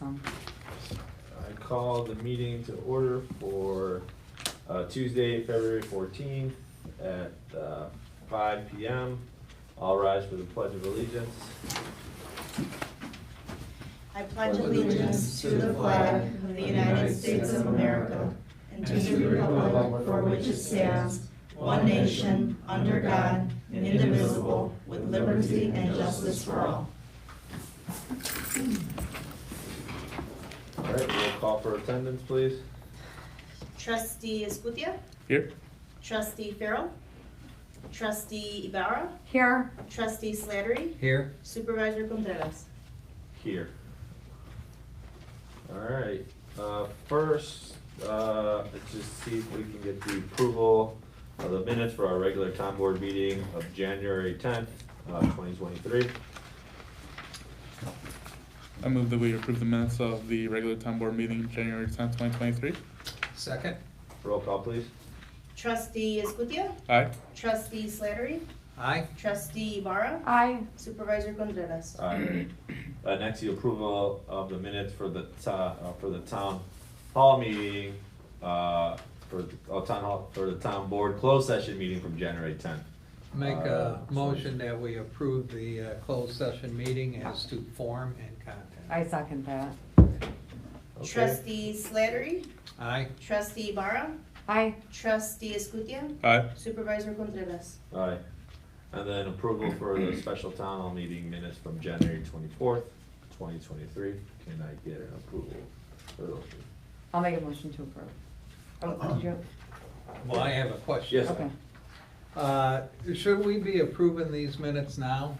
Awesome. I call the meeting to order for Tuesday, February 14th at 5 p.m. All rise for the Pledge of Allegiance. I pledge allegiance to the flag of the United States of America and to the republic for which it stands, one nation, under God, indivisible, with liberty and justice for all. All right, we'll call for attendance, please. Trustee Escutia, Here. Trustee Farrell, Trustee Ibarra, Here. Trustee Slattery, Here. Supervisor Contreras. Here. All right, first, let's just see if we can get the approval of the minutes for our regular town board meeting of January 10th, 2023. I move that we approve the minutes of the regular town board meeting January 10th, 2023. Second. Roll call, please. Trustee Escutia, Aye. Trustee Slattery, Aye. Trustee Ibarra, Aye. Supervisor Contreras. Next, the approval of the minutes for the town hall meeting, for the town board closed session meeting from January 10th. Make a motion that we approve the closed session meeting as to form and content. I second that. Okay. Trustee Slattery, Aye. Trustee Ibarra, Aye. Trustee Escutia, Aye. Supervisor Contreras. Aye. And then approval for the special town hall meeting minutes from January 24th, 2023. Can I get an approval for those? I'll make a motion to approve. Oh, did you? Well, I have a question. Yes. Okay. Should we be approving these minutes now,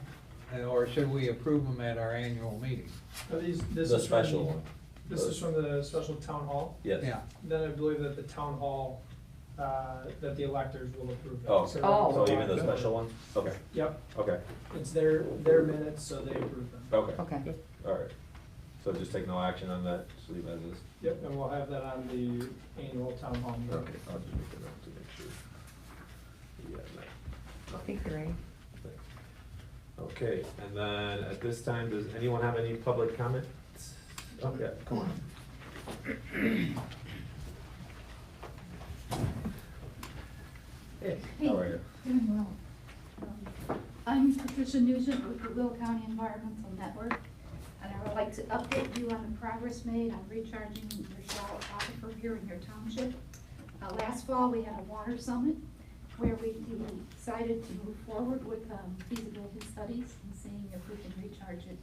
or should we approve them at our annual meeting? Are these, this The is special from, one. This is from the special town hall. Yes. Yeah. Then I believe that the town hall, that the electors will approve that. Oh, Oh. so even the special ones? Okay, Yep, okay, it's their minutes, so they approve them. okay. Okay. All right. So just take no action on that, just leave as is? Yep, and we'll have that on the annual town hall meeting. Okay, I'll just make a note to make sure. Yeah, I think you're right. thanks. Okay, and then at this time, does anyone have any public comments? Oh, yeah, come on. Hey, how are you? Doing well. I'm Patricia Nugent with the Will County Environmental Network, and I would like to update you on the progress made on recharging your shallow aquifer here in your township. Last fall, we had a water summit where we decided to move forward with feasibility studies and seeing if we can recharge it.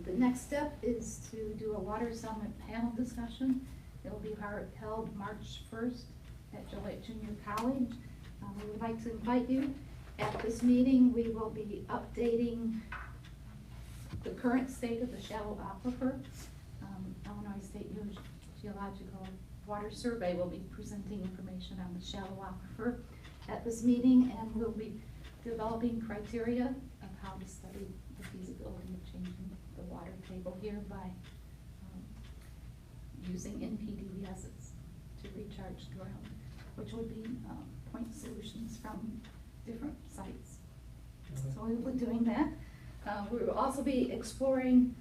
The next step is to do a water summit panel discussion. It'll be held March 1st at Gillette Junior College. We would like to invite you. At this meeting, we will be updating the current state of the shallow aquifer. Illinois State Geological Water Survey will be presenting information on the shallow aquifer at this meeting, and we'll be developing criteria of how to study the feasibility of changing the water table here by using NPDVSs to recharge ground, which would be point solutions from different sites. So we will be doing that. We will also be exploring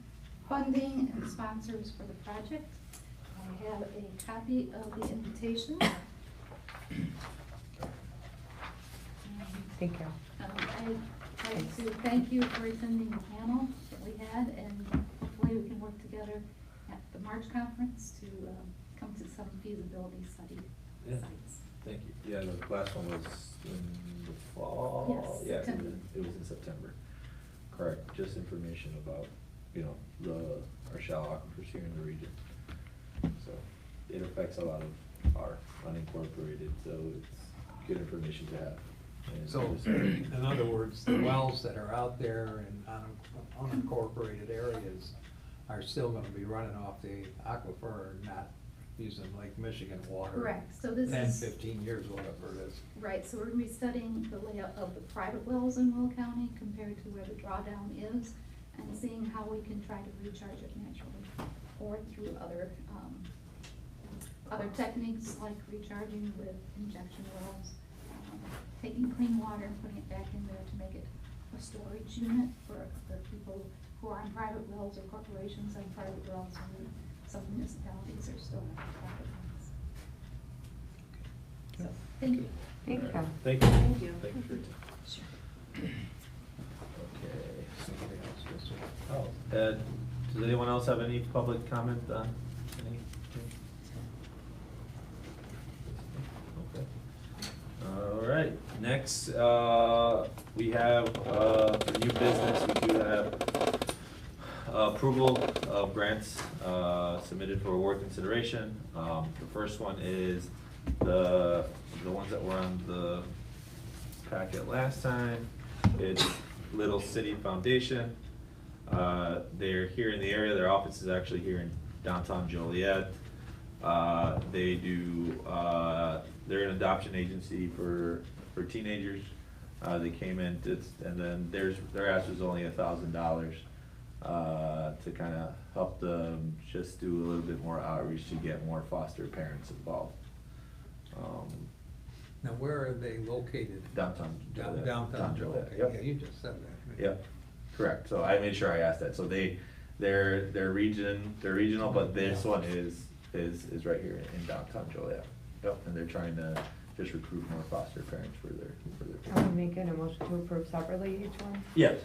funding and sponsors for the project. I have a copy of the invitation. Thank you. I'd like to thank you for attending the panel that we had, and hopefully we can work together at the March conference to come to some feasibility study Yeah. sites. Thank you. Yeah, the last one was in the fall? Yes, Yeah, September. it was in September. Correct, just information about, our shallow aquifers here in the region. So it affects a lot of our unincorporated, so it's good information to have. And So, just- in other words, the wells that are out there in unincorporated areas are still gonna be running off the aquifer and not using Lake Michigan water. Correct, so this 10, is. 15 years, whatever it is. Right, so we're gonna be studying the layout of the private wells in Will County compared to where the drawdown is, and seeing how we can try to recharge it naturally, or through other techniques like recharging with injection wells, taking clean water and putting it back in there to make it a storage unit for the people who are on private wells or corporations on private wells, and some municipalities are still on private wells. So, thank you. Thank you. Thank you. Thank you. Thank you for your time. Okay. Somebody else gets to- Oh, does anyone else have any public comment on anything? Okay. All right, next, we have, for new business, we do have approval of grants, submitted for award consideration. The first one is the ones that were on the packet last time. It's Little City Foundation. They're here in the area, their office is actually here in downtown Joliet. They do, they're an adoption agency for teenagers. They came in, and then their ask was only $1,000, to kinda help them just do a little bit more outreach to get more foster parents involved. Now, where are they located? Downtown Joliet. Downtown Joliet, okay, yep. yeah, you just said that. Yep, correct, so I made sure I asked that, so they're regional, but this one is right here in downtown Joliet. Yep, and they're trying to just recruit more foster parents for their I'm making a motion to approve separately each one. Yes,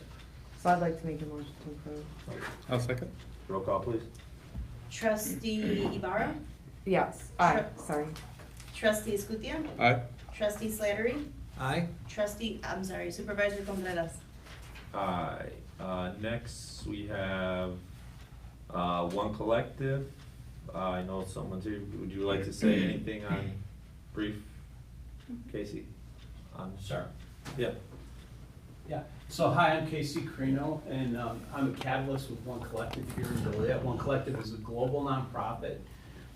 So I'd like to make a motion to approve. I'll second. roll call please. Trustee Ibarra? Yes, aye, sorry. Trustee Escutia? Aye. Trustee Slattery? Aye? Supervisor Contreras? Aye, next we have, One Collective. I know someone's here, would you like to say anything on brief, Casey? Sure. Yeah, Yeah, so hi, I'm Casey Carino, and I'm a catalyst with One Collective here in Joliet. One Collective is a global nonprofit,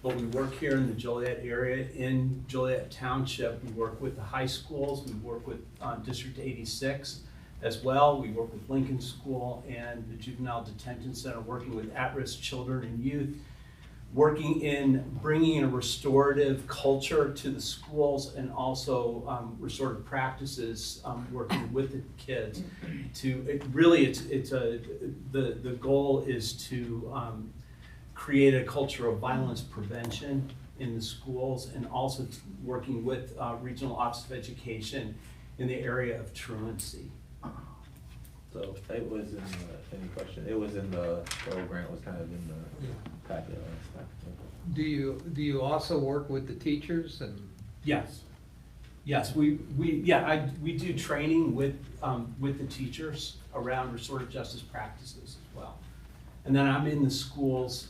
but we work here in the Joliet area, in Joliet Township. We work with the high schools, we work with District 86 as well. We work with Lincoln School and the Juvenile Detention Center, working with at-risk children and youth, working in bringing a restorative culture to the schools, and also restorative practices, working with the kids. The goal is to create a culture of violence prevention in the schools, and also working with Regional Office of Education in the area of truancy. so it was in the, any question, it was in the grant was kind of in the packet last time. Do you also work with the teachers and? Yes, we do training with the teachers around restorative justice practices as well. And then I'm in the schools,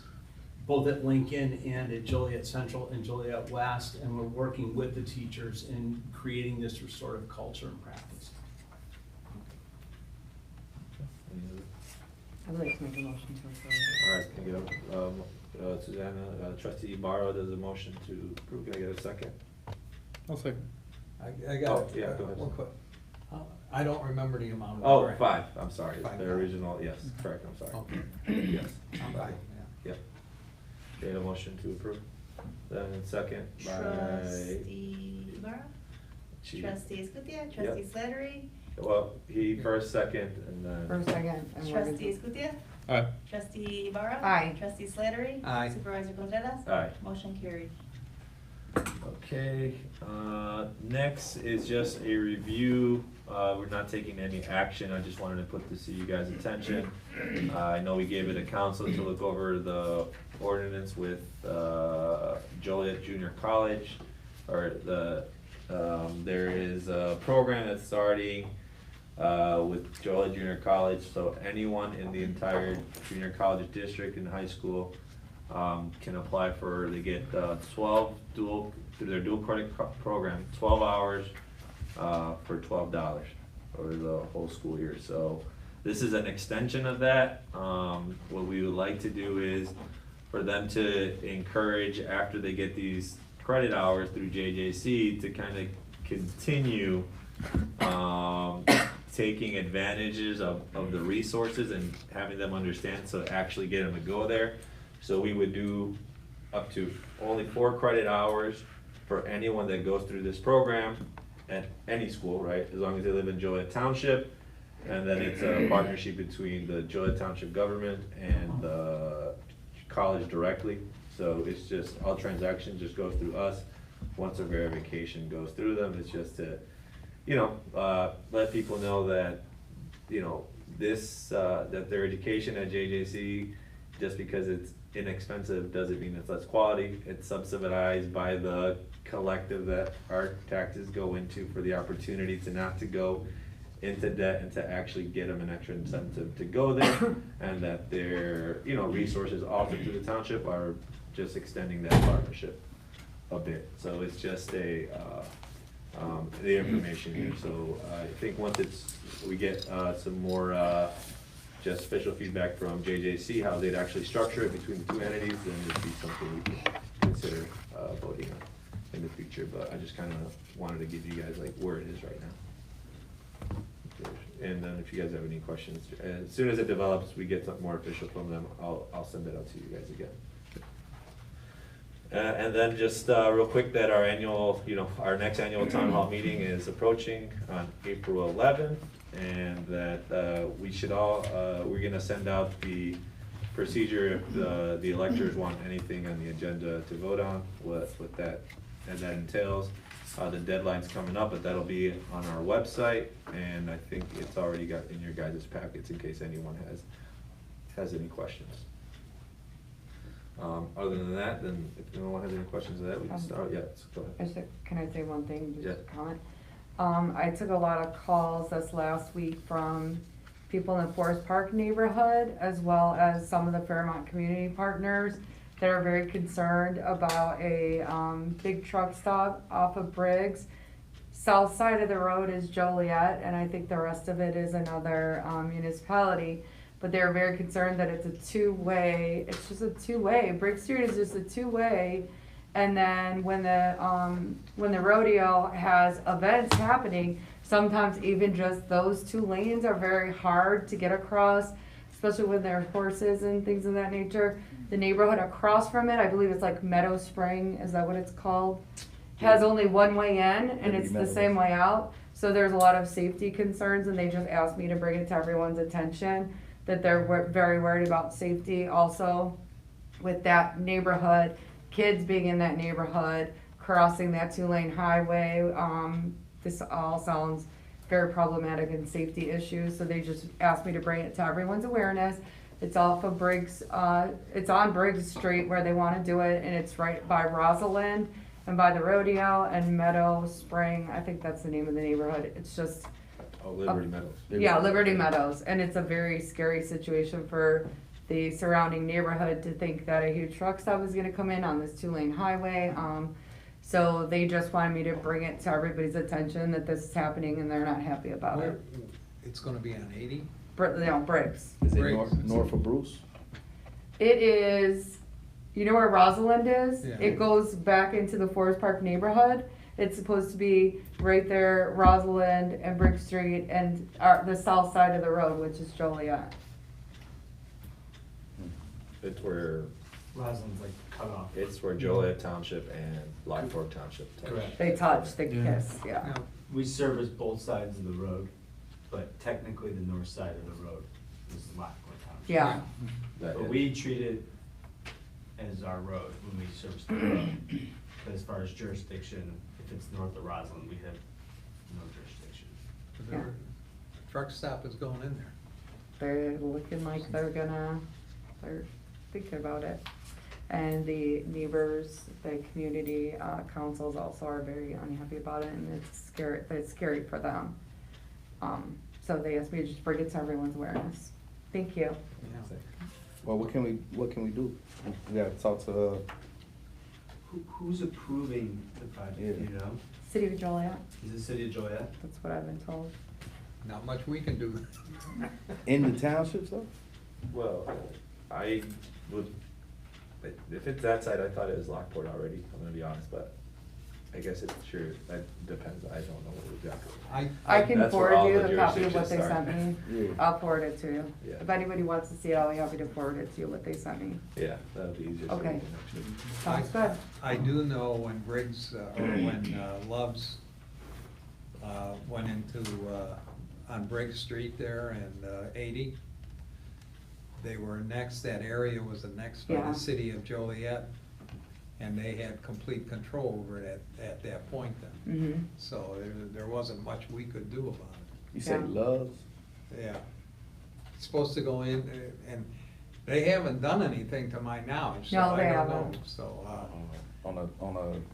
both at Lincoln and at Joliet Central and Joliet West, and we're working with the teachers in creating this restorative culture and practice. Any other- I'd like to make a motion to approve. All right, can I get a, Susanna, trustee Barrow does a motion to approve, can I get a second? I'll second. I got. Oh, yeah, go ahead. one quick. I don't remember the amount of. the Oh, grant. 5, I'm sorry, $5. the original, yes, correct, I'm sorry. Okay. Yes, I'm fine, yep. Get a motion to approve, then second by. Trustee Ibarra? Chief. Trustee Escutia? Trustee Slattery? Well, he first, second, and then. For a second, and we're Trustee gonna, Escutia? Aye. Trustee Ibarra? Aye. Trustee Slattery? Aye. Supervisor Contreras? Aye. Motion carried. Okay, next is just a review. We're not taking any action, I just wanted to put this to you guys' attention. I know we gave it to council to look over the ordinance with Joliet Junior College, or there is a program that's starting with Joliet Junior College, so anyone in the entire junior college district and high school can apply for, they get 12 through their dual credit program, 12 hours for $12 over the whole school year. So this is an extension of that. What we would like to do is for them to encourage, after they get these credit hours through JJC, to kind of continue taking advantages of the resources and having them understand, so actually get them to go there. So we would do up to only 4 credit hours for anyone that goes through this program at any school, right? As long as they live in Joliet Township. And then it's a partnership between the Joliet Township government and the college directly. So it's just, all transactions just go through us. Once a verification goes through them, it's just to, let people know that, that their education at JJC, just because it's inexpensive, doesn't mean it's less quality. It's subsidized by the collective that our taxes go into for the opportunity to not to go into debt and to actually get them an extra incentive to go there, and that their, resources offered through the township are just extending that partnership a bit. So it's just the information here. So I think once we get some more just official feedback from JJC, how they'd actually structure it between the two entities, then it'd be something we can consider voting on in the future. But I just kind of wanted to give you guys like where it is right now. And then if you guys have any questions, as soon as it develops, we get something more official from them, I'll send it out to you guys again. And then just real quick, that our annual, our next annual town hall meeting is approaching on April 11th, and that we should all, we're gonna send out the procedure if the electors want anything on the agenda to vote on, what that entails. The deadline's coming up, but that'll be on our website, and I think it's already got in your guys' packets in case anyone has any questions. Other than that, then if no one has any questions of that, we can start. Yeah, so go ahead. Can I say one thing, just Yeah. a comment? I took a lot of calls this last week from people in the Forest Park neighborhood, as well as some of the Fairmont community partners that are very concerned about a big truck stop off of Briggs. South side of the road is Joliet, and I think the rest of it is another municipality. But they're very concerned that it's a two-way, it's just a two-way. Briggs Street is just a two-way. And then when the rodeo has events happening, sometimes even just those two lanes are very hard to get across, especially when there are horses and things of that nature. The neighborhood across from it, I believe it's like Meadow Spring, is that what it's called? Has only one way in, and it's the same way out. So there's a lot of safety concerns, and they just asked me to bring it to everyone's attention, that they're very worried about safety also with that neighborhood, kids being in that neighborhood, crossing that two-lane highway. This all sounds very problematic and safety issues, so they just asked me to bring it to everyone's awareness. It's off of Briggs, it's on Briggs Street where they wanna do it, and it's right by Rosalind and by the rodeo and Meadow Spring, I think that's the name of the neighborhood. It's just, Oh, Liberty Meadows. yeah, Liberty Meadows, and it's a very scary situation for the surrounding neighborhood to think that a huge truck stop is gonna come in on this two-lane highway. So they just wanted me to bring it to everybody's attention that this is happening and they're not happy about Where, it. it's gonna be on 80? Briggs. Is it Briggs. north of Bruce? It is, you know where Rosalind is? Yeah. It goes back into the Forest Park neighborhood. It's supposed to be right there, Rosalind and Briggs Street and the south side of the road, which is Joliet. It's where, Rosalind's like cut off. it's where Joliet Township and Lockport Township touch. Correct. They touch, they Yeah. kiss, yeah. Now, We service both sides of the road, but technically the north side of the road is Lockport Township. Yeah, That But is- we treat it as our road when we service the road. But as far as jurisdiction, if it's north of Rosalind, we have no jurisdiction. the truck stop is going in there. they're looking like they're thinking about it. And the neighbors, the community councils also are very unhappy about it, and it's scary for them. So they asked me to just bring it to everyone's awareness. Thank you. Yeah. Well, what can we do? We gotta talk to, Who's approving the project, Yeah. do you know? City of Joliet, Is it City of Joliet? that's what I've been told. Not much we can do. in the townships though? Well, I would, but if it's that side, I thought it was Lockport already, I'm gonna be honest, but I guess it's sure, that depends, I don't know what exactly. I can That's where all forward you the a copy of what they jurisdictions sent me. Yeah. I'll forward it to you. Yeah. If anybody wants to see it, I'll be happy to forward it to you, what they sent me. Yeah, that'll be easier. so we Okay. can actually- Sounds good. I do know when Briggs, or when Love's went into on Briggs Street there and 80. They were next, that area was annexed by Yeah. the city of Joliet, and they had complete control over it at that point then. Mm-hmm. So there wasn't much we could do about it. You say Yeah. Loves? Yeah. It's supposed to go in, and they haven't done anything to my knowledge, so No, they I don't know. haven't. So, On the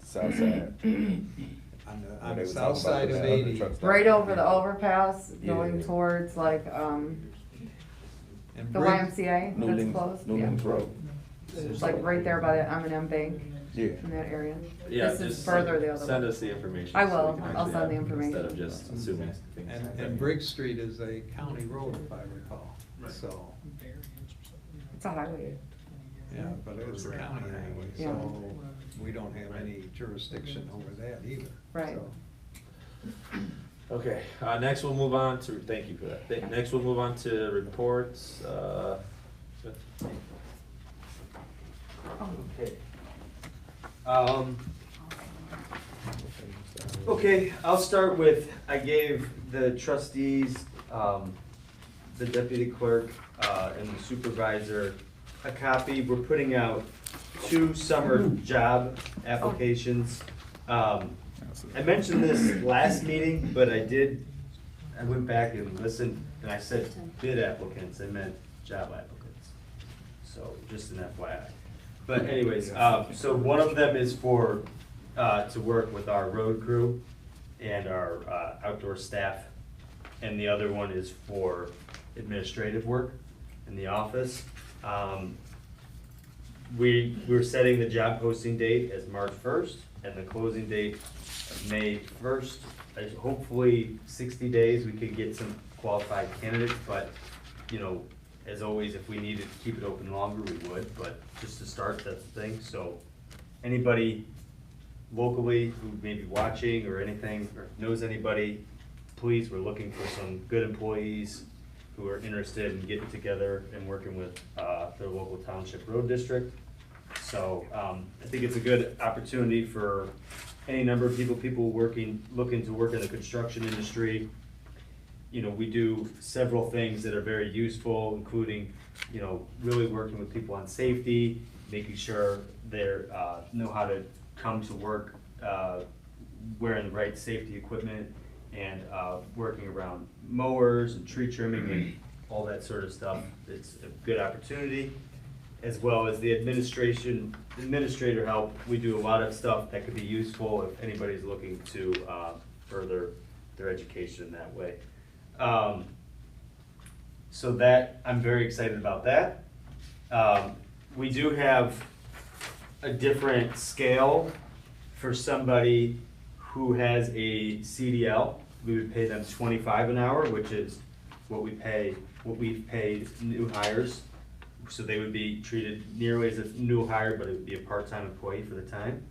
south side. on When the they were south talking about side of the other 80. truck stop. Right over the overpass, going Yeah. towards like, And the Briggs- YMCA that's Newlands, closed. Newlands Yeah. Road. It's like right there by the M&M Bank, Yeah. in that area. Yeah, This is just further the other send way. us the information. I so we will. can I'll actually send have- the information. Instead of just assuming things. And Briggs Street is a county road, if I recall, Right. so, It's a highway. yeah, but it's a county highway, Yeah. so we don't have any jurisdiction over that either. Right. So. Okay, next we'll move on to, thank you for that. Next we'll move on to reports, Okay. Okay, I'll start with, I gave the trustees, the deputy clerk, and the supervisor a copy. We're putting out 2 summer job applications. I mentioned this last meeting, but I went back and listened, and I said bid applicants, I meant job applicants. So, just an FYI. But anyways, so one of them is for, to work with our road crew and our outdoor staff, and the other one is for administrative work in the office. We're setting the job posting date as March 1st, and the closing date of May 1st. Hopefully 60 days, we could get some qualified candidates, but, you know, as always, if we needed to keep it open longer, we would, but just to start, that's the thing. So anybody locally who may be watching or anything, or knows anybody, please, we're looking for some good employees who are interested in getting together and working with their local township road district. So I think it's a good opportunity for any number of people looking to work in the construction industry. You know, we do several things that are very useful, including, you know, really working with people on safety, making sure they're know how to come to work wearing the right safety equipment, and working around mowers and tree trimming and all that sort of stuff. It's a good opportunity, as well as the administrator help. We do a lot of stuff that could be useful if anybody's looking to further their education in that way. So that, I'm very excited about that. We do have a different scale for somebody who has a CDL. We would pay them $25 an hour, which is what we've paid new hires. So they would be treated nearly as a new hire, but it would be a part-time employee for the time,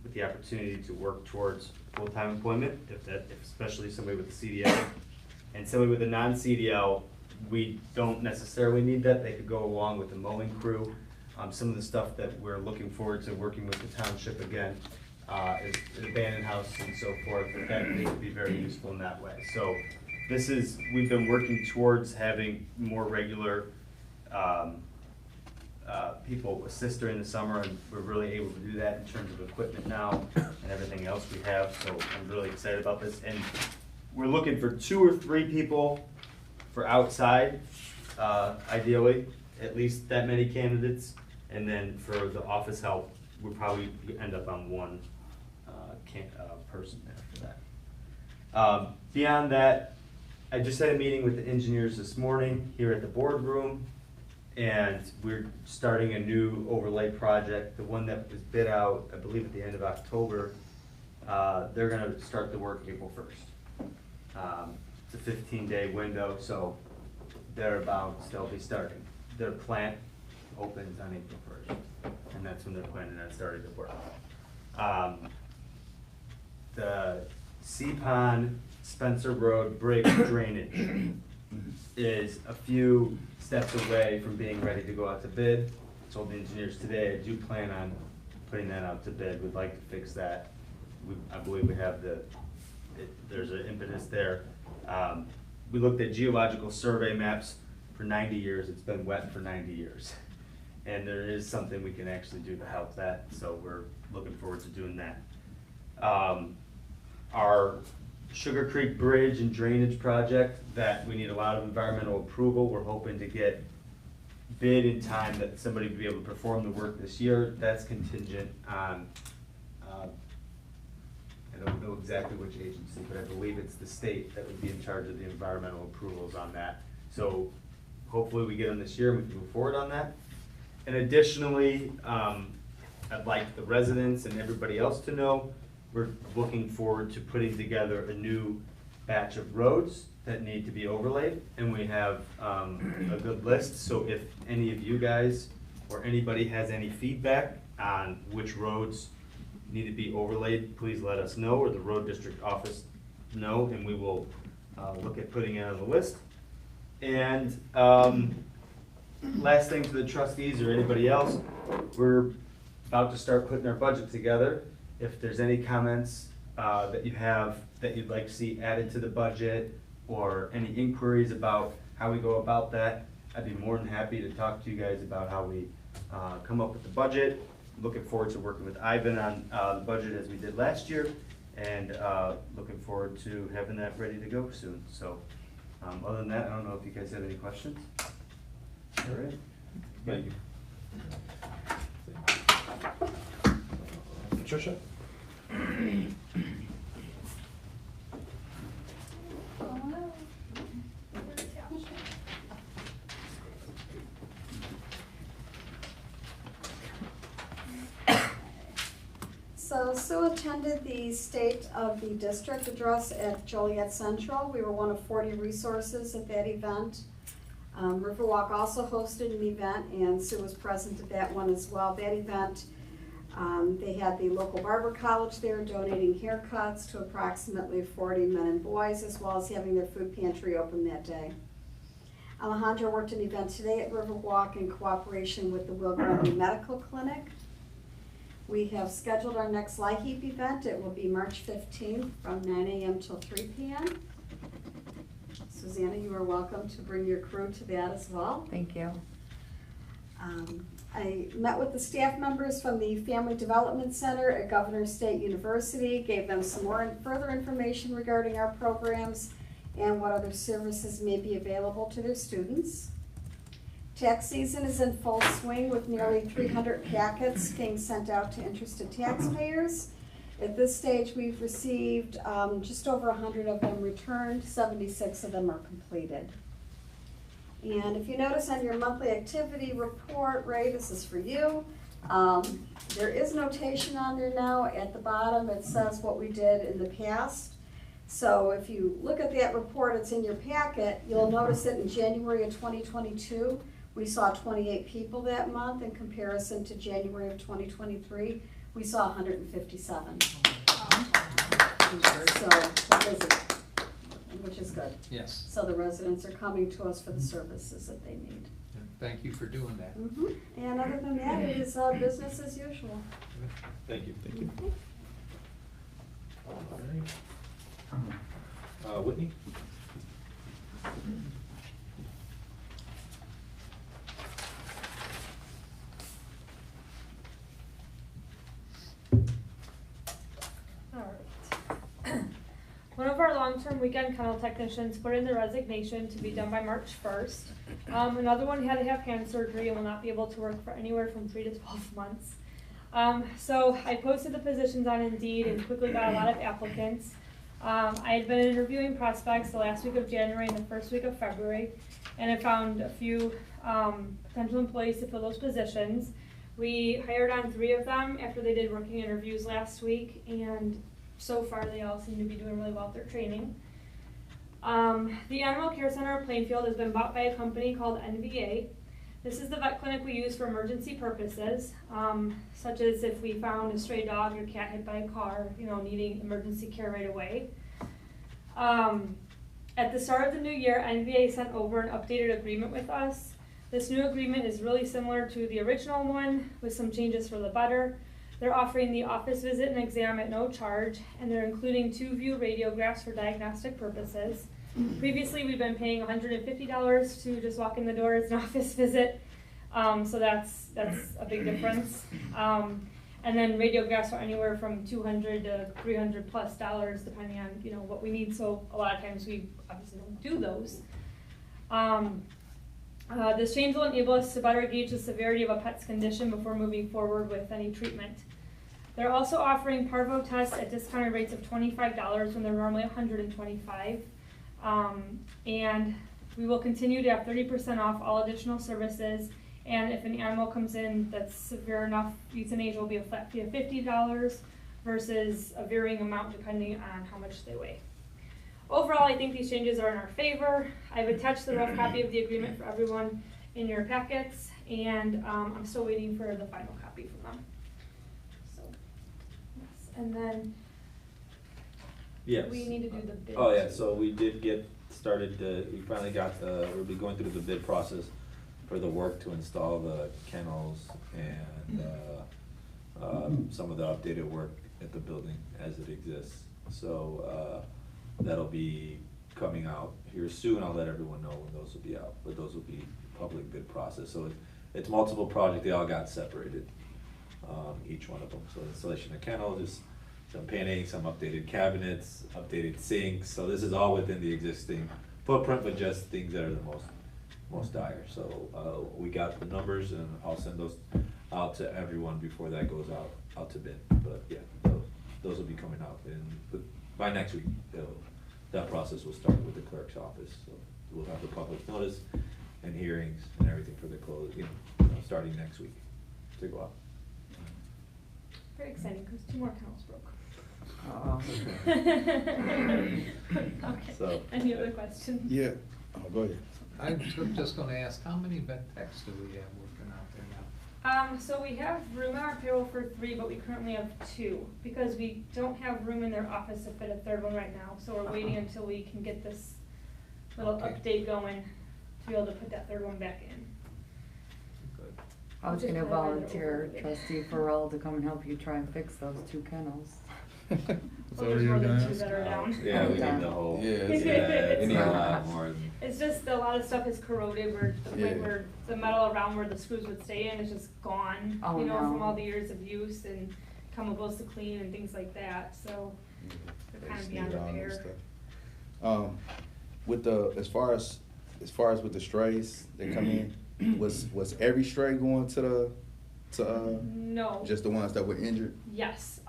with the opportunity to work towards full-time employment, especially somebody with a CDL. And somebody with a non-CDL, we don't necessarily need that. They could go along with the mowing crew. Some of the stuff that we're looking forward to working with the township again, is an abandoned house and so forth, that they could be very useful in that way. So we've been working towards having more regular people assist during the summer, and we're really able to do that in terms of equipment now and everything else we have. So I'm really excited about this, and we're looking for 2 or 3 people for outside, ideally, at least that many candidates, and then for the office help, we'll probably end up on 1 person there for that. Beyond that, I just had a meeting with the engineers this morning here at the boardroom, and we're starting a new overlay project. The one that was bid out, I believe at the end of October, they're gonna start the work April 1st. It's a 15-day window, so they're about to be starting. Their plant opens on April 1st, and that's when they're planning on starting the work. The Seapond Spencer Road Bridge drainage is a few steps away from being ready to go out to bid. I told the engineers today, I do plan on putting that out to bid. We'd like to fix that. I believe we have there's an impetus there. We looked at geological survey maps for 90 years. It's been wet for 90 years. And there is something we can actually do to help that, so we're looking forward to doing that. Our Sugar Creek Bridge and Drainage Project, that we need a lot of environmental approval. We're hoping to get bid in time that somebody will be able to perform the work this year. That's contingent on, I don't know exactly which agency, but I believe it's the state that would be in charge of the environmental approvals on that. So hopefully we get them this year and we can move forward on that. And additionally, I'd like the residents and everybody else to know, we're looking forward to putting together a new batch of roads that need to be overlaid, and we have a good list. So if any of you guys or anybody has any feedback on which roads need to be overlaid, please let us know, or the road district office know, and we will look at putting it on the list. And last thing to the trustees or anybody else, we're about to start putting our budget together. If there's any comments that you have that you'd like to see added to the budget, or any inquiries about how we go about that, I'd be more than happy to talk to you guys about how we come up with the budget. Looking forward to working with Ivan on the budget as we did last year, and looking forward to having that ready to go soon. So other than that, I don't know if you guys have any questions. All right. Thank you. Patricia? So Sue attended the State of the District address at Joliet Central. We were one of 40 resources at that event. Riverwalk also hosted an event, and Sue was present at that one as well. That event, they had the local barber college there donating haircuts to approximately 40 men and boys, as well as having their food pantry open that day. Alejandro worked an event today at Riverwalk in cooperation with the Will Grundy Medical Clinic. We have scheduled our next LIHEAP event. It will be March 15th from 9 a.m. till 3 p.m. Susanna, you are welcome to bring your crew to that as well. Thank you. I met with the staff members from the Family Development Center at Governor State University, gave them some more further information regarding our programs and what other services may be available to their students. Tax season is in full swing with nearly 300 packets being sent out to interested taxpayers. At this stage, we've received just over 100 of them returned, 76 of them are completed. And if you notice on your monthly activity report, Ray, this is for you. There is notation on there now at the bottom. It says what we did in the past. So if you look at that report, it's in your packet, you'll notice that in January of 2022, we saw 28 people that month. In comparison to January of 2023, we saw 157. So, which is good. Yes. So the residents are coming to us for the services that they need. Thank you for doing that. And other than that, it is business as usual. Thank you. Thank you. All right. Whitney? One of our long-term weekend kennel technicians put in their resignation to be done by March 1st. Another one had to have hand surgery and will not be able to work for anywhere from 3 to 12 months. So I posted the positions on Indeed and quickly got a lot of applicants. I had been interviewing prospects the last week of January and the first week of February, and I found a few potential employees to fill those positions. We hired on 3 of them after they did working interviews last week, and so far they all seem to be doing really well with their training. The Animal Care Center of Plainfield has been bought by a company called NVA. This is the vet clinic we use for emergency purposes, such as if we found a stray dog or cat hit by a car, needing emergency care right away. At the start of the new year, NVA sent over an updated agreement with us. This new agreement is really similar to the original one with some changes for the better. They're offering the office visit and exam at no charge, and they're including 2 view radiographs for diagnostic purposes. Previously, we've been paying $150 to just walk in the door as an office visit, so that's a big difference. And then radiographs are anywhere from $200 to $300+ depending on what we need. So a lot of times we obviously don't do those. This change will enable us to better gauge the severity of a pet's condition before moving forward with any treatment. They're also offering parvo tests at discounted rates of $25 when they're normally $125. And we will continue to have 30% off all additional services. And if an animal comes in that's severe enough, euthanasia will be a flat fee of $50 versus a varying amount depending on how much they weigh. Overall, I think these changes are in our favor. I've attached the rough copy of the agreement for everyone in your packets, and I'm still waiting for the final copy from them. So, yes. And then Yes. we need to do the bid. Oh, yeah, so we did get started, we finally got we'll be going through the bid process for the work to install the kennels and some of the updated work at the building as it exists. So that'll be coming out here soon. I'll let everyone know when those will be out, but those will be public bid process. So it's multiple projects, they all got separated, each one of them. So installation of kennels, just some painting, some updated cabinets, updated sinks. So this is all within the existing footprint, but just things that are the most dire. So we got the numbers, and I'll send those out to everyone before that goes out to bid. But yeah, those will be coming out by next week. That process will start with the clerk's office. So we'll have the public notice and hearings and everything for the closing, starting next week to go out. Very exciting because 2 more kennels broke. Okay. So, any other questions? Yeah, go ahead. I'm just gonna ask, how many vet techs do we have working out there now? So we have room on our payroll for 3, but we currently have 2 because we don't have room in their office to fit a 3rd one right now. So we're waiting until we can get this little update going to be able to put that 3rd one back in. Good. I was Just gonna kinda read it volunteer over. trustee Farrell to come and help you try and fix those 2 kennels. Is that Well, what there's you more were than gonna 2 ask? that are down. Yeah, we need the whole. Yeah, it's a not- lot more than. It's just a lot of stuff is corroded where where the metal around where the screws would stay in is just gone, Oh, no. from all the years of use and chemicals to clean and things like that, so they're kind of beyond repair. With the, as far as with the strays that come in, was every stray going to No. just the ones that were injured? Yes,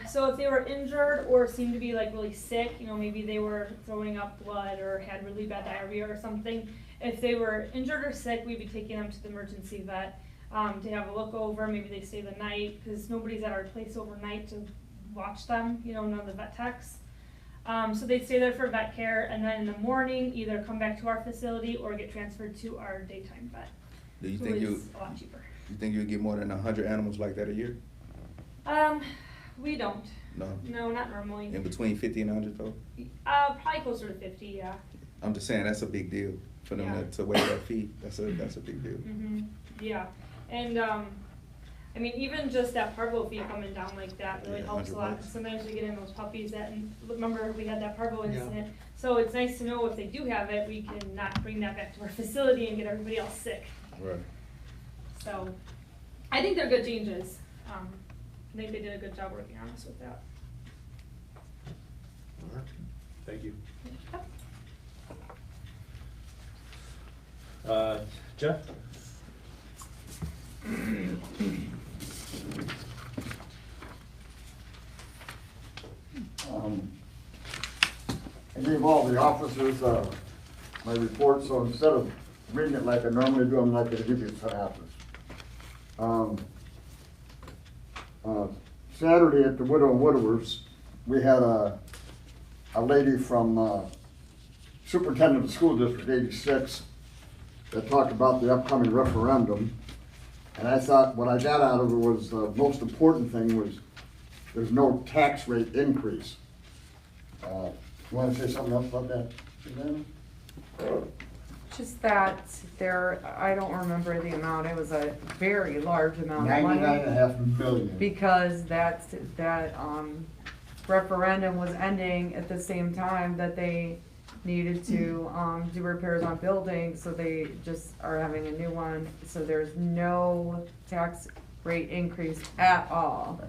so if they were injured or seemed to be like really sick, maybe they were throwing up blood or had really bad diarrhea or something. If they were injured or sick, we'd be taking them to the emergency vet, to have a look over, maybe they stay the night, cause nobody's at our place overnight to watch them, none of the vet techs. So they'd stay there for vet care, and then in the morning, either come back to our facility or get transferred to our daytime vet. Do you who think is a lot cheaper. you think you'll get more than 100 animals like that a year? We don't. No. No, not normally. In between 50 and 100 though? Probably closer to 50, yeah. I'm just saying that's a big deal for them Yeah. to waive that fee. That's a big deal. Yeah, and, I mean, even just that parvo fee coming down like that really Yeah, helps a lot. $100. Sometimes we get in those puppies that, and remember we had that parvo Yeah. incident. So it's nice to know if they do have it, we can not bring that back to our facility and get everybody else sick. Right. So, I think they're good changes. I think they did a good job working on us with that. All right. Thank you. Jeff? I gave all the officers, my report, so instead of reading it like I normally do, I'm not gonna give you synopsis. Saturday at the Widow and Widowers, we had a lady from, Superintendent of the School District 86 that talked about the upcoming referendum. And I thought what I got out of it was, the most important thing was, there's no tax rate increase. You wanna say something else about that, Suzanne? Just that I don't remember the amount, it was a very large amount of money. $99.5 million. Because that referendum was ending at the same time that they needed to, do repairs on buildings, so they just are having a new one. So there's no tax rate increase at all.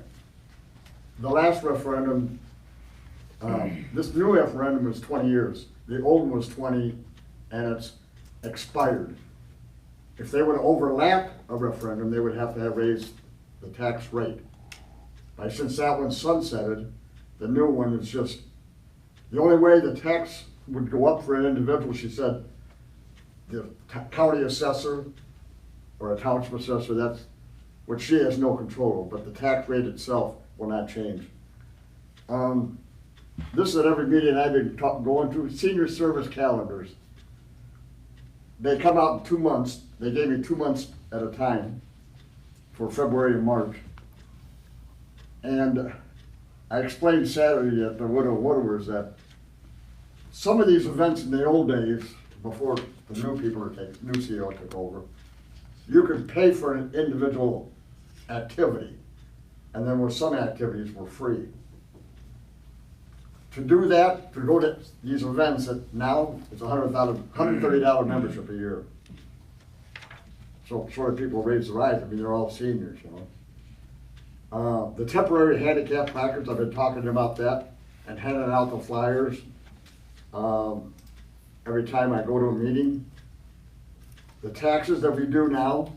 The last referendum, this new referendum was 20 years. The old one was 20, and it's expired. If they would overlap a referendum, they would have to have raised the tax rate. But since that one sunsetted, the new one is just, the only way the tax would go up for an individual, she said, the county assessor or a township assessor, that's, which she has no control over, but the tax rate itself will not change. This is at every meeting I've been going to, senior service calendars. They come out in 2 months. They gave me 2 months at a time for February and March. And I explained Saturday at the Widowers that some of these events in the old days, before the new new CEO took over, you could pay for an individual activity, and then some activities were free. To do that, to go to these events, that now it's $130 membership a year. So sort of people raise their eyes. I mean, they're all seniors, you know. The temporary handicap placards, I've been talking about that and handing out the flyers every time I go to a meeting. The taxes that we do now,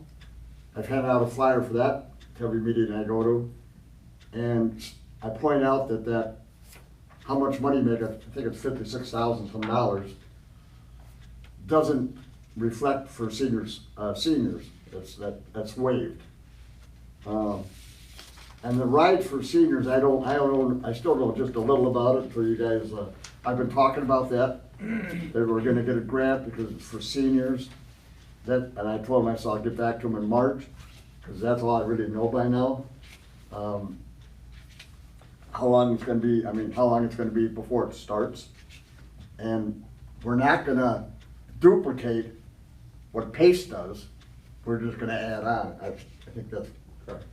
I've handed out a flyer for that to every meeting I go to. And I point out that how much money you make, I think it's $56,000 some dollars, doesn't reflect for seniors. That's waived. And the ride for seniors, I still know just a little about it for you guys. I've been talking about that. They were gonna get a grant because it's for seniors. And I told them, I said I'll get back to them in March, because that's all I really know by now. How long it's gonna be before it starts. And we're not gonna duplicate what PACE does. We're just gonna add on. I think that's correct.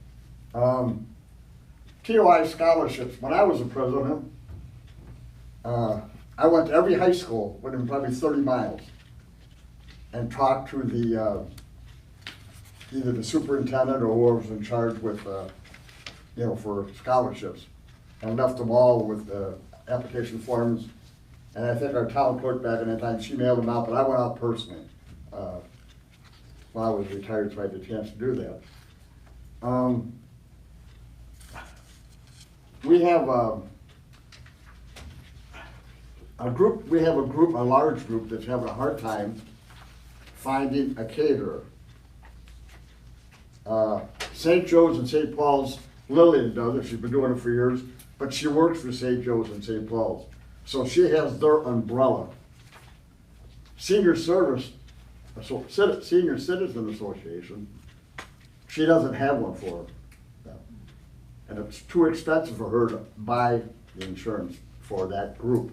TOI scholarships, when I was a president, I went to every high school within probably 30 miles and talked to the, either the superintendent or whoever was in charge with, for scholarships, and left them all with application forms. And I think our town clerk back in that time, she mailed them out, but I went out personally. While I was retired, so I had the chance to do that. We have a large group that's having a hard time finding a caterer. St. Joe's and St. Paul's, Lillian does it, she's been doing it for years, but she works for St. Joe's and St. Paul's. So she has their umbrella. Senior Citizen Association, she doesn't have one for her. And it's too expensive for her to buy the insurance for that group.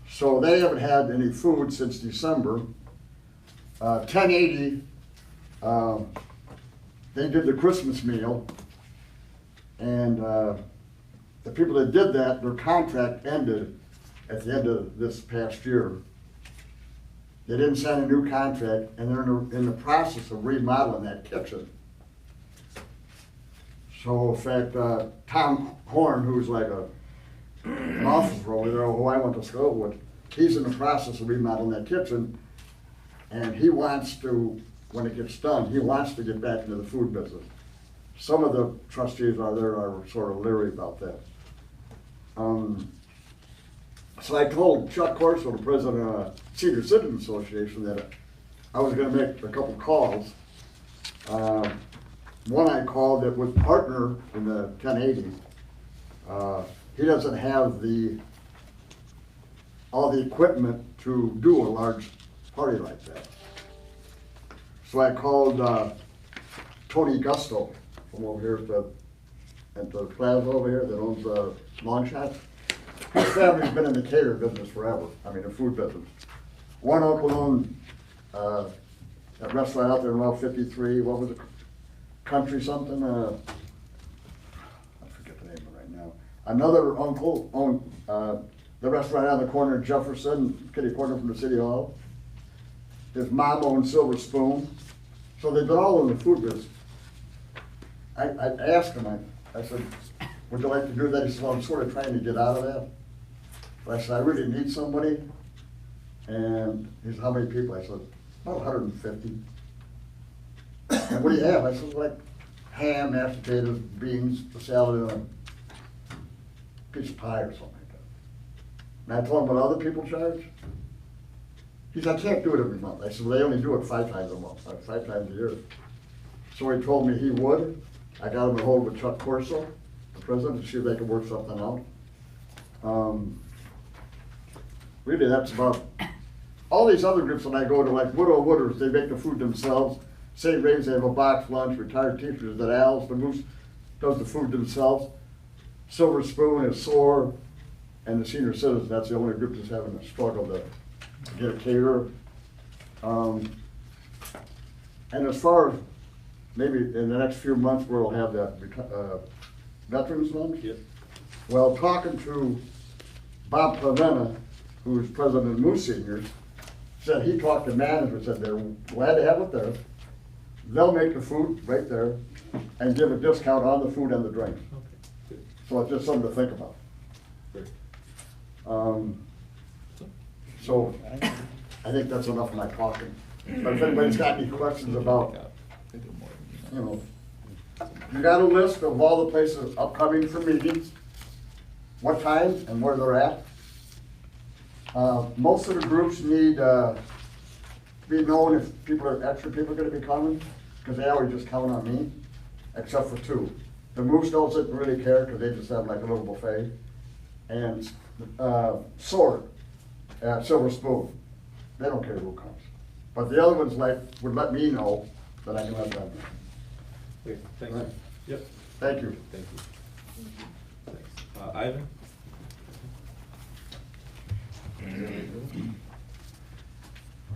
So they haven't had any food since December. 1080, they did the Christmas meal, and the people that did that, their contract ended at the end of this past year. They didn't sign a new contract, and they're in the process of remodeling that kitchen. So in fact, Tom Horn, who's like an officer over there, who I went to school with, he's in the process of remodeling that kitchen, and he wants to, when it gets done, he wants to get back into the food business. Some of the trustees out there are sort of leery about that. So I told Chuck Corso, the president of the Senior Citizens Association, that I was gonna make a couple calls. One I called that was partner in the 1080. He doesn't have all the equipment to do a large party like that. So I called Tony Gusto from over here at the plaza over here that owns Long Shots. His family's been in the cater business forever, I mean the food business. One uncle owned that restaurant out there in Route 53, what was it? Country something, I forget the name of it right now. Another uncle owned the restaurant on the corner of Jefferson, kitty corner from the city hall. His mom owned Silver Spoon, so they've been all in the food business. I asked him, I said, would you like to do that? He said, well, I'm sort of trying to get out of that. But I said, I really need somebody. And he said, how many people? I said, about 150. And what do you have? I said, like ham, mashed potatoes, beans, a salad, and a piece of pie or something like that. And I told him what other people charge. He said, I can't do it every month. I said, well, they only do it 5 times a month, like 5 times a year. So he told me he would. I got him a hold of Chuck Corso, the president, to see if they could work something out. Really, that's about, all these other groups that I go to, like Woodrow Wooders, they make the food themselves. St. Raves, they have a box lunch. Retired teachers at Al's, the Moose, does the food themselves. Silver Spoon is SOAR, and the senior citizens, that's the only group that's having a struggle to get a caterer. And as far as maybe in the next few months, we'll have that veterans lunch. Yep. Well, talking to Bob Pavena, who's president of Moose Seniors, said he talked to management, said they're glad to have it there. They'll make the food right there and give a discount on the food and the drinks. Okay, good. So it's just something to think about. Great. So I think that's enough of my talking. But if anybody's got any questions about, you know, you got a list of all the places upcoming for meetings, what times and where they're at. Most of the groups need to be known if extra people are gonna be coming, because they always just count on me, except for 2. The Moose doesn't really care, because they just have like a little buffet. And Sword at Silver Spoon, they don't care who comes. But the other ones would let me know that I can let them know. Great, thanks. Right. Yep. Thank you. Thank you. Thanks. Ivan?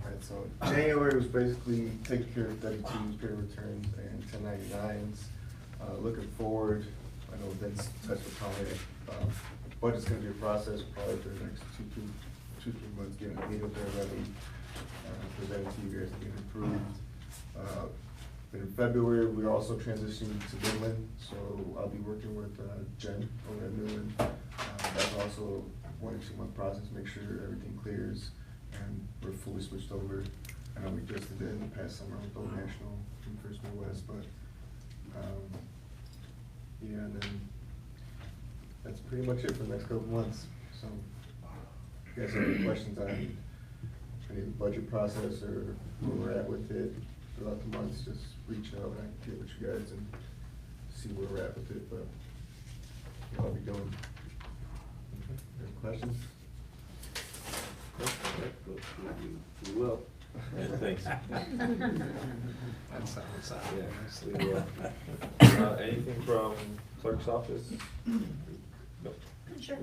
Alright, so January was basically taking care of 32s, pay returns, and 1099s. Looking forward, I know Vince touched upon it. Budget's gonna be a process probably for the next 2-3 months, getting the meeting there ready, presented to you guys and getting approved. In February, we're also transitioning to Midland, so I'll be working with Jen over at Midland. That's also a 1 or 2 month process, make sure everything clears and we're fully switched over. I know we just did it in the past summer with Old National and First Midwest, but yeah, and then that's pretty much it for the next couple months. So if you guys have any questions on any of the budget process or where we're at with it throughout the months, just reach out and I can get with you guys and see where we're at with it, but I'll be doing. Any questions? We will. Thanks. That sounds Yeah, we will. Anything from clerk's office? Nope. Sure.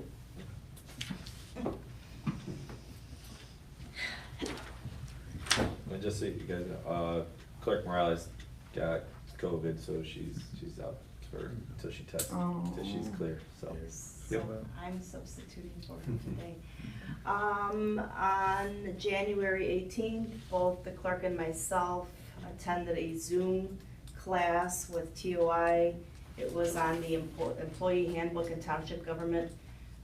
And just so you guys know, Clerk Morales got COVID, so she's out until she tests, until she's clear, so. So I'm substituting for him today. On January 18th, both the clerk and myself attended a Zoom class with TOI. It was on the employee handbook and township government.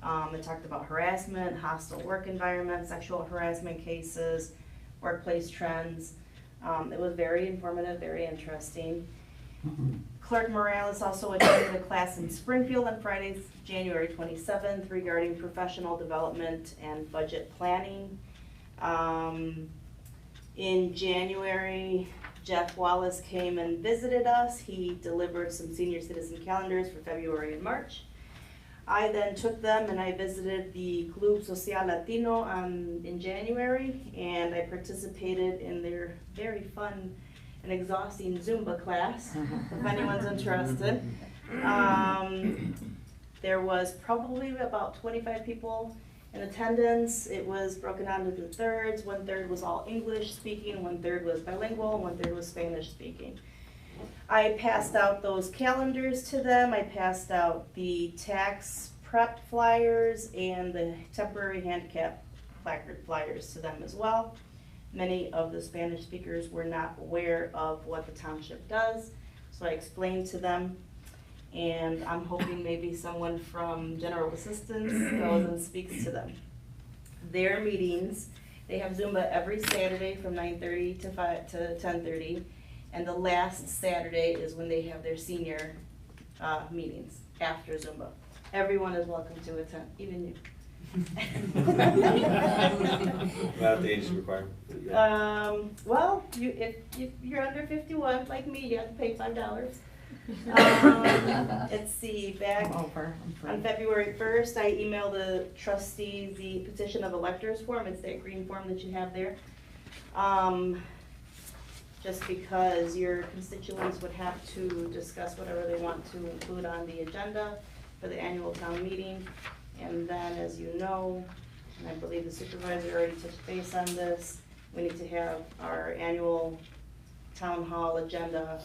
It talked about harassment, hostile work environment, sexual harassment cases, workplace trends. It was very informative, very interesting. Clerk Morales also attended a class in Springfield on Friday, January 27th, regarding professional development and budget planning. In January, Jeff Wallace came and visited us. He delivered some senior citizen calendars for February and March. I then took them and I visited the Club Social Latino in January, and I participated in their very fun and exhausting Zumba class, if anyone's interested. There was probably about 25 people in attendance. It was broken down into thirds. 1/3 was all English speaking, 1/3 was bilingual, and 1/3 was Spanish speaking. I passed out those calendars to them. I passed out the tax prepped flyers and the temporary handicap placard flyers to them as well. Many of the Spanish speakers were not aware of what the township does, so I explained to them. And I'm hoping maybe someone from general assistance goes and speaks to them. Their meetings, they have Zumba every Saturday from 9:30 to 10:30. And the last Saturday is when they have their senior meetings after Zumba. Everyone is welcome to attend, even you. About the age requirement. Well, if you're under 51, like me, you have to pay $5. Let's see, back on February 1st, I emailed the trustees the petition of electors form. It's that green form that you have there. Just because your constituents would have to discuss whatever they want to include on the agenda for the annual town meeting. And then, as you know, and I believe the supervisor already touched base on this, we need to have our annual town hall agenda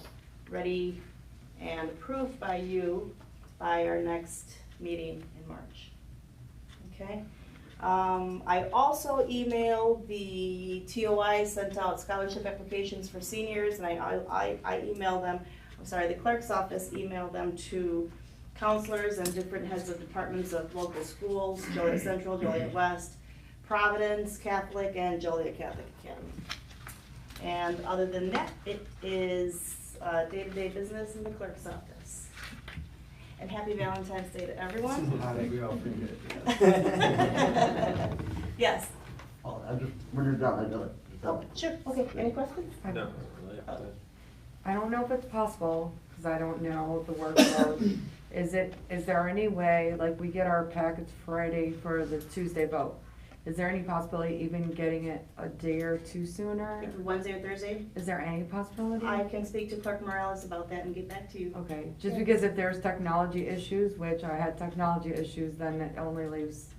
ready and approved by you by our next meeting in March. Okay? I also emailed the TOI, sent out scholarship applications for seniors, and I emailed them, the clerk's office emailed them to counselors and different heads of departments of local schools, Joliet Central, Joliet West, Providence Catholic, and Joliet Catholic Academy. And other than that, it is day-to-day business in the clerk's office. And happy Valentine's Day to everyone. We all appreciate it. Yes. Oh, when you're done, I got it. Oh, sure, okay, any questions? No. I don't know if it's possible, because I don't know the workload. Is there any way, like, we get our packets Friday for the Tuesday vote? Is there any possibility even getting it a day or two sooner? Wednesday or Thursday? Is there any possibility? I can speak to Clerk Morales about that and get back to you. Okay, just because if there's technology issues, which I had technology issues, then it only leaves,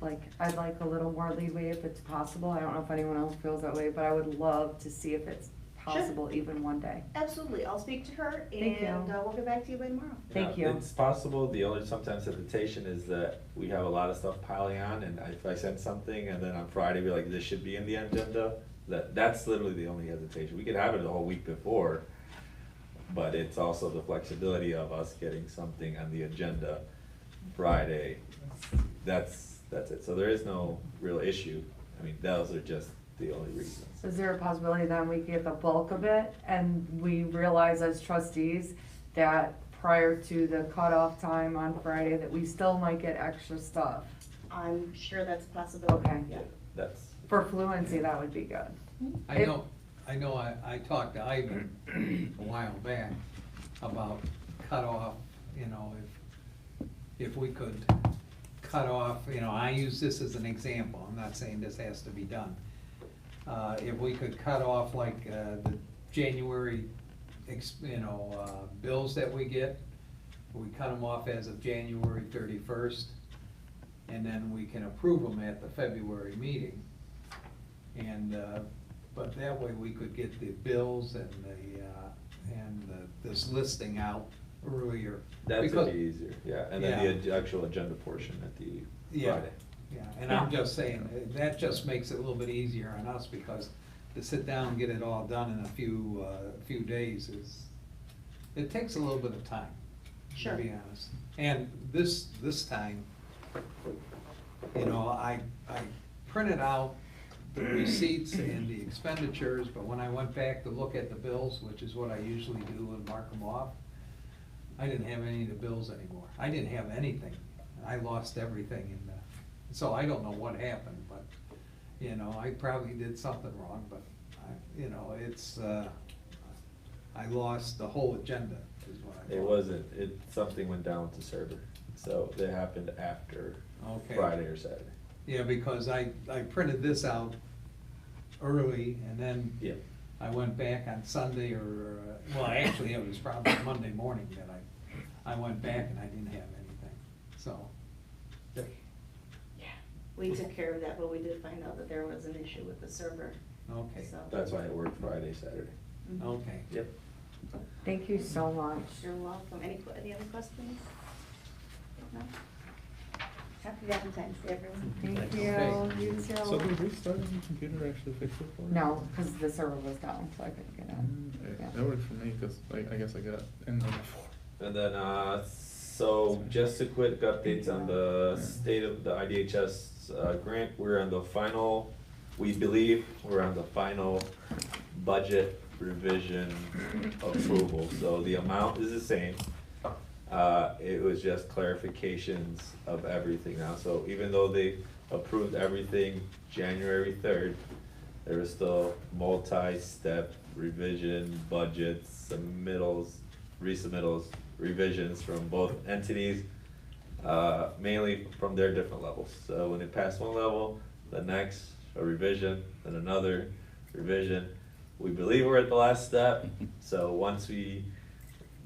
like, I'd like a little more leeway if it's possible. I don't know if anyone else feels that way, but I would love to see if it's possible even one day. Absolutely, I'll speak to her Thank you. and we'll get back to you by tomorrow. Thank you. It's possible, the only sometimes hesitation is that we have a lot of stuff piling on, and if I send something, and then on Friday be like, this should be in the agenda, that's literally the only hesitation. We could have it the whole week before, but it's also the flexibility of us getting something on the agenda Friday. That's it, so there is no real issue. I mean, those are just the only reasons. Is there a possibility then we get the bulk of it and we realize as trustees that prior to the cutoff time on Friday that we still might get extra stuff? I'm sure that's a possibility. Okay. Yeah. That's. For fluency, that would be good. I talked to Ivan a while back about cutoff, if we could cut off, I use this as an example, I'm not saying this has to be done. If we could cut off like the January, bills that we get, we cut them off as of January 31st, and then we can approve them at the February meeting. And, but that way we could get the bills and this listing out earlier. That Because- would be easier, yeah, and then the actual agenda portion at the Friday. Yeah, and I'm just saying, that just makes it a little bit easier on us, because to sit down and get it all done in a few days it takes a little bit of time, Sure. to be honest. And this time, I printed out the receipts and the expenditures, but when I went back to look at the bills, which is what I usually do and mark them off, I didn't have any of the bills anymore. I didn't have anything. I lost everything so I don't know what happened, but, I probably did something wrong, but, I lost the whole agenda, is what I thought. Something went down with the server, so that happened after Okay. Friday or Saturday. Yeah, because I printed this out early, and then Yeah. I went back on Sunday actually, it was probably Monday morning that I went back and I didn't have anything, so. We took care of that, but we did find out that there was an issue with the server. Okay, So. That's why it worked Friday, Saturday. Mhm. okay. Yep. Thank you so much. You're welcome. Any other questions? No? Happy Valentine's Day, everyone. Thank Okay. you, you So too. did we start on the computer actually fix it for us? No, because the server was down, so I couldn't get in. Yeah. That worked for me, cause I guess I got in there before. And then, so just a quick updates on the state of the IDHS, grant, we're on the final, we believe, we're on the final budget revision approval, so the amount is the same. It was just clarifications of everything now, so even though they approved everything January 3rd, there was still multi-step revision budgets, submittals, resubmittals, revisions from both entities, mainly from their different levels. So when it passed one level, the next, a revision, then another revision. We believe we're at the last step, so once we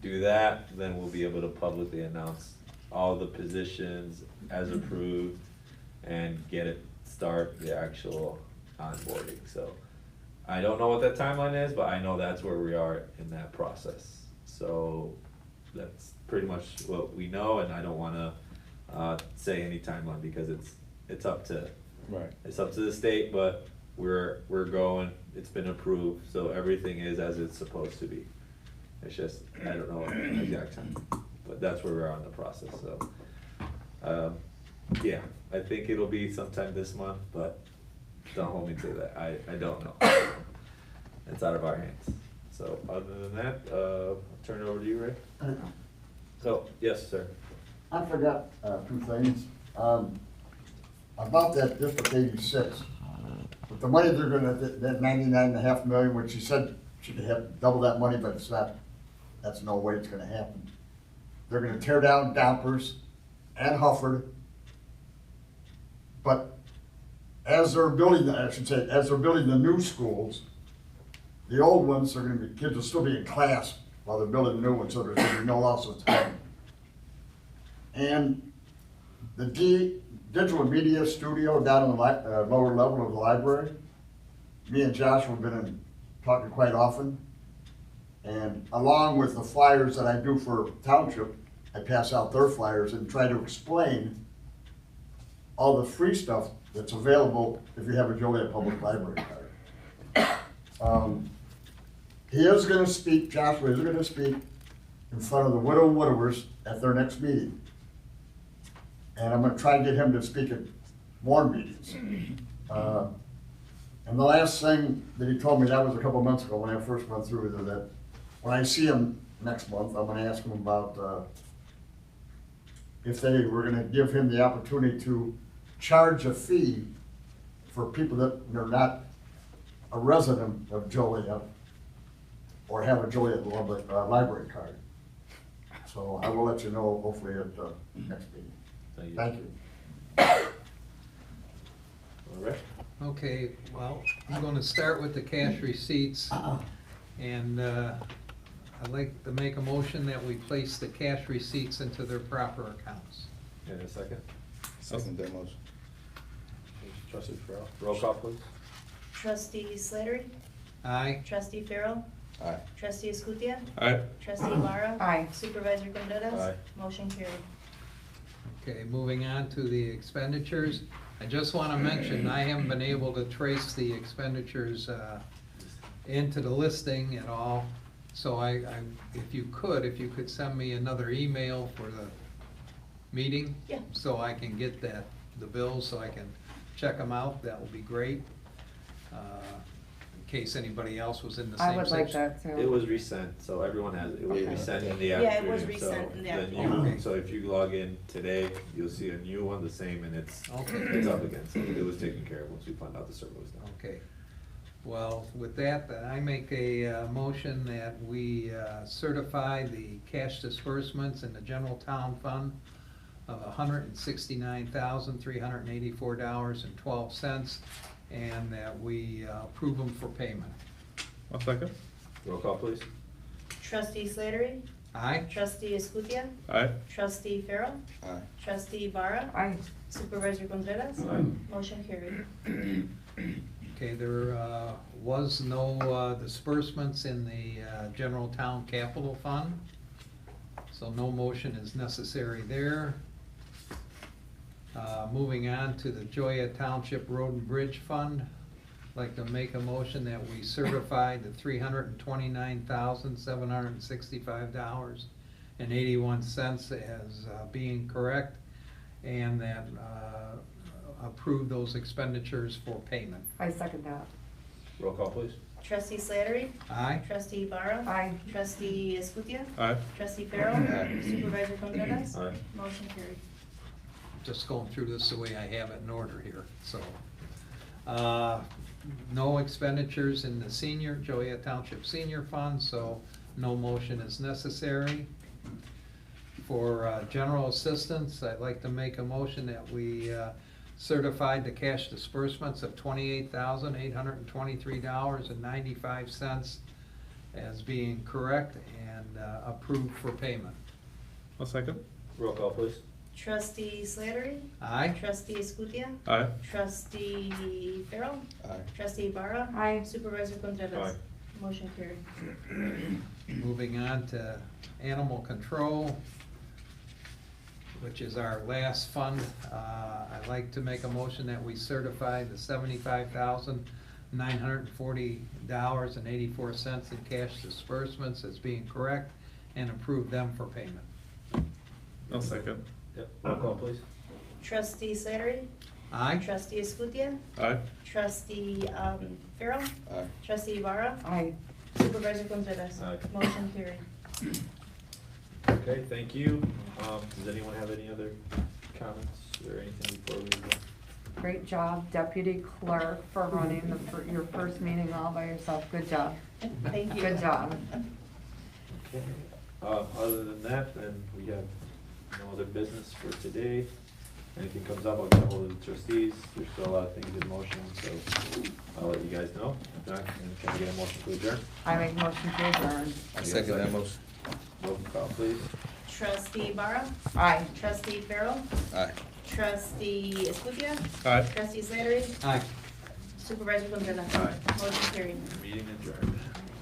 do that, then we'll be able to publicly announce all the positions as approved and start the actual onboarding. So I don't know what that timeline is, but I know that's where we are in that process. So that's pretty much what we know, and I don't wanna say any timeline because it's up to the state, but we're going, it's been approved, so everything is as it's supposed to be. It's just, I don't know the exact time, but that's where we are in the process, so. Yeah, I think it'll be sometime this month, but don't hold me to that, I don't know. It's out of our hands. So other than that, I'll turn it over to you, Ray. So, yes, sir. I forgot, two things. About that District 86, with the money they're gonna, that 99.5 million, which she said she could have double that money, but it's not, that's no way it's gonna happen. They're gonna tear down Dompers and Hufford, but as they're building, as they're building the new schools, the old ones are gonna be, kids will still be in class while they're building the new ones, so there's gonna be no loss of time. And the digital media studio down in the lower level of the library, me and Josh have been talking quite often. And along with the flyers that I do for Township, I pass out their flyers and try to explain all the free stuff that's available if you have a Joliet Public Library card. He is gonna speak, Joshua is gonna speak in front of the widow and widowers at their next meeting. And I'm gonna try and get him to speak at more meetings. And the last thing that he told me, that was a couple months ago when I first went through with it, that when I see him next month, I'm gonna ask him about if they were gonna give him the opportunity to charge a fee for people that are not a resident of Joliet or have a Joliet library card. So I will let you know hopefully at the next meeting. Thank you. All right. Okay, well, I'm gonna start with the cash receipts. And I'd like to make a motion that we place the cash receipts into their proper accounts. And a second. Second that motion. Trustee Farrell, roll call please. Trustee Slattery? Aye. Trustee Farrell? Aye. Trustee Escutia? Aye. Trustee Lara? Aye. Supervisor Gonzalez? Aye. Motion carried. Okay, moving on to the expenditures. I just want to mention, I haven't been able to trace the expenditures into the listing at all. So if you could send me another email for the meeting. Yeah. So I can get the bills, so I can check them out, that would be great. In case anybody else was in the I same would like section. that too. It was resent, so everyone has, it was Okay. resent in the Yeah, it afternoon. was resent in the so then afternoon. you- So if you log in today, you'll see a new one, the same, and it's up again, so it was taken care of once we found out the server was down. Okay. Well, with that, then I make a motion that we certify the cash disbursements in the general town fund of $169,384.12, and that we approve them for payment. I'll second. Roll call please. Trustee Slattery? Aye? Trustee Escutia? Aye. Trustee Farrell? Aye. Trustee Vara? Aye. Supervisor Gonzalez? Aye. Motion carried. Okay, there was no disbursements in the general town capital fund, so no motion is necessary there. Moving on to the Joya Township Road and Bridge Fund. I'd like to make a motion that we certify the $329,765.81 as being correct, and that approve those expenditures for payment. I second that. Roll call, please. Trustee Slattery? Aye? Trustee Barra? Aye. Trustee Escutia? Aye. Trustee Farrell? Aye. Supervisor Contreras? Aye. Motion carried. Just going through this the way I have it in order here, so. No expenditures in the Joya Township Senior Fund, so no motion is necessary. For general assistance, I'd like to make a motion that we certified the cash disbursements of $28,823.95 as being correct and approved for payment. I'll second. Roll call, please. Trustee Slattery? Aye? Trustee Escutia? Aye. Trustee Farrell? Aye. Trustee Barra? Aye. Supervisor Contreras? Aye. Motion carried. Moving on to animal control, which is our last fund. I'd like to make a motion that we certify the $75,940.84 in cash disbursements as being correct and approve them for payment. I'll second. Yep, roll call, please. Trustee Slattery? Aye? Trustee Escutia? Aye. Trustee Farrell? Aye. Trustee Barra? Aye. Supervisor Contreras? Aye. Motion carried. Okay, thank you. Does anyone have any other comments or anything before we go? Great job, Deputy Clerk, for running your first meeting all by yourself. Good job. Thank you. Good job. Okay. Other than that, then we have no other business for today. Anything comes up, I'll get ahold of the trustees. There's still a lot of things in motion, so I'll let you guys know. If not, can I get a motion to adjourn? I make motion to adjourn. I second that motion. Roll call, please. Trustee Barra? Aye. Trustee Farrell? Aye. Trustee Escutia? Aye. Trustee Slattery? Aye. Supervisor Contreras? Aye. Motion carried. Meeting adjourned.